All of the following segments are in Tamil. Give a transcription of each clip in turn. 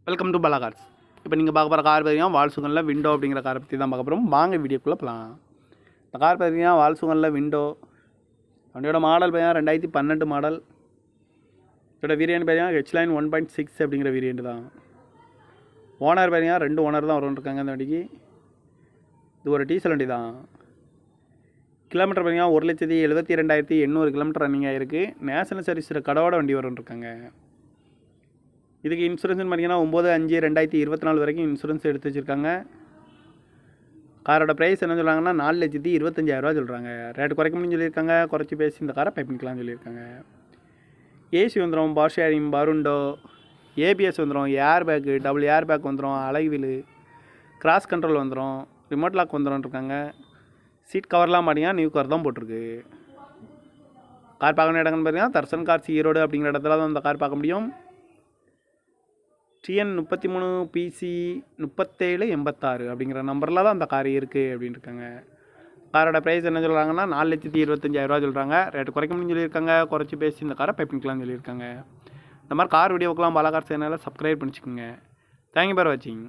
Welcome to Bala cars. இப்போ நீங்கள் பார்க்க போகிற கார் பார்த்தீங்கன்னா வால்சுகனில் விண்டோ அப்படிங்கிற காரை பற்றி தான் பார்க்க போகிறோம். வாங்க வீடியோக்குள்ளே போகலாம். இந்த கார் பார்த்தீங்கன்னா வால்சுகனில் விண்டோ. வண்டியோட மாடல் பார்த்தீங்கன்னா 2012 மாடல். இதோட வேரியன்ட் பார்த்தீங்கன்னா ஹெச்லைன் 1.6 அப்படிங்கிற வேரியன்ட் தான். ஓனர் பார்த்தீங்கன்னா 2 ஓனர் தான் வரும்னு இந்த வண்டிக்கு. இது ஒரு டீசல் வண்டி தான். கிலோமீட்டர் பார்த்தீங்கன்னா 1,72,800 கிலோமீட்டர் ரன்னிங் ஆகிருக்கு. நேஷனல் சர்வீஸில் கடவோட வண்டி வரும்னு. இதுக்கு இன்சூரன்ஸ்னு பார்த்தீங்கன்னா 9/5/2024 வரைக்கும் இன்சூரன்ஸ் எடுத்து வச்சுருக்காங்க. காரோட ப்ரைஸ் என்ன சொல்கிறாங்கன்னா 4,25,000 சொல்கிறாங்க. ரேட்டு குறைக்க முடியும்னு சொல்லியிருக்காங்க. குறைச்சி பேசி இந்த காரை பை பண்ணிக்கலாம்னு சொல்லியிருக்காங்க. ஏசி வந்துடும், பவர் ஷேரிங், பருண்டோ, ஏபிஎஸ் வந்துடும், air bag, double air bag வந்துடும், அலைவில், கிராஸ் கண்ட்ரோல் வந்துடும், ரிமோட் லாக் வந்துடும். சீட் கவர்லாம் பார்த்தீங்கன்னா நியூ கவர் தான் போட்டிருக்கு. கார் பார்க்கணும் இடங்கன்னு பார்த்தீங்கன்னா தர்சன் கார்ஸ் ஈரோடு அப்படிங்கிற இடத்துல தான் இந்த கார் பார்க்க முடியும். TN 33 PC 3786 அப்படிங்கிற நம்பரில் தான் அந்த கார் இருக்குது அப்படின்ட்டுருக்காங்க. காரோட ப்ரைஸ் என்ன சொல்கிறாங்கன்னா 4,25,000 சொல்கிறாங்க. ரேட்டு குறைக்க முடியும்னு சொல்லியிருக்காங்க. குறைச்சி பேசி இந்த காரை பை பண்ணிக்கலாம்னு சொல்லியிருக்காங்க. இந்த மாதிரி கார் வீடியோக்கெலாம் பாலா கார் சேனலில் சப்ஸ்கிரைப் பண்ணிச்சுக்கோங்க. தேங்க்யூ ஃபார் வாட்சிங்.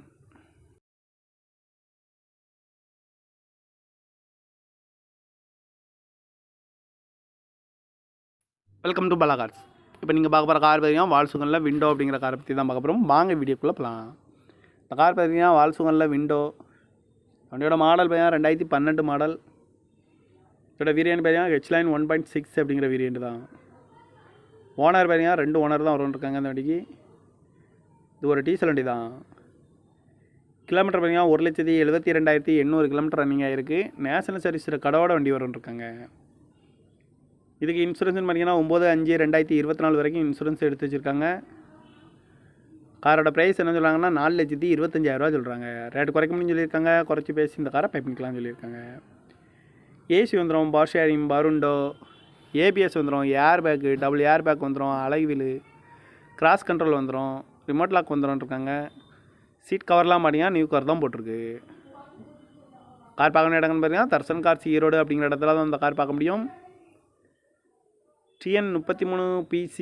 Welcome to Bala cars. இப்போ நீங்கள் பார்க்க போகிற கார் பார்த்தீங்கன்னா வால்சுகனில் விண்டோ அப்படிங்கிற காரை பற்றி தான் பார்க்க போகிறோம். வாங்க வீடியோக்குள்ளே போகலாம். இந்த கார் பார்த்தீங்கன்னா வால்சுகனில் விண்டோ. வண்டியோட மாடல் பார்த்தீங்கன்னா 2012 மாடல். இதோட வேரியன்ட் பார்த்தீங்கன்னா ஹெச்லைன் 1.6 அப்படிங்கிற வேரியன்ட் தான். ஓனர் பார்த்தீங்கன்னா 2 ஓனர் தான் வரும்னு இந்த வண்டிக்கு. இது ஒரு டீசல் வண்டி தான். கிலோமீட்டர் பார்த்தீங்கன்னா 1,72,800 கிலோமீட்டர் ரன்னிங் ஆகிருக்கு. நேஷனல் சர்வீஸில் கடவோட வண்டி வரும்னு. இதுக்கு இன்சூரன்ஸ்னு பார்த்தீங்கன்னா 9/5/2024 வரைக்கும் இன்சூரன்ஸ் எடுத்து வச்சுருக்காங்க. காரோட ப்ரைஸ் என்ன சொல்கிறாங்கன்னா 4,25,000 சொல்கிறாங்க. ரேட்டு குறைக்க முடியும்னு சொல்லியிருக்காங்க. குறைச்சி பேசி இந்த காரை பை பண்ணிக்கலாம்னு சொல்லியிருக்காங்க. ஏசி வந்துடும், பவர் ஷேரிங், பருண்டோ, ஏபிஎஸ் வந்துடும், air bag, double air bag வந்துடும், அலைவில், கிராஸ் கண்ட்ரோல் வந்துடும், ரிமோட் லாக் வந்துடும். சீட் கவர்லாம் பார்த்தீங்கன்னா நியூ கவர் தான் போட்டிருக்கு. கார் பார்க்கணும் இடங்கன்னு பார்த்தீங்கன்னா தர்சன் கார்ஸ் ஈரோடு அப்படிங்கிற இடத்துல தான் இந்த கார் பார்க்க முடியும். TN 33 PC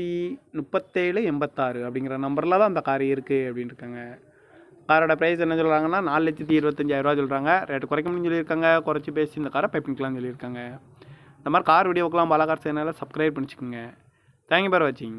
3786 அப்படிங்கிற நம்பரில் தான் அந்த கார் இருக்குது அப்படின்ட்டுருக்காங்க. காரோட ப்ரைஸ் என்ன சொல்கிறாங்கன்னா 4,25,000 சொல்கிறாங்க. ரேட்டு குறைக்க முடியும்னு சொல்லியிருக்காங்க. குறைச்சி பேசி இந்த காரை பை பண்ணிக்கலாம்னு சொல்லியிருக்காங்க. இந்த மாதிரி கார் வீடியோக்கெலாம் பாலா கார் சேனலில் சப்ஸ்கிரைப் பண்ணிச்சுக்கோங்க. தேங்க்யூ ஃபார் வாட்சிங்.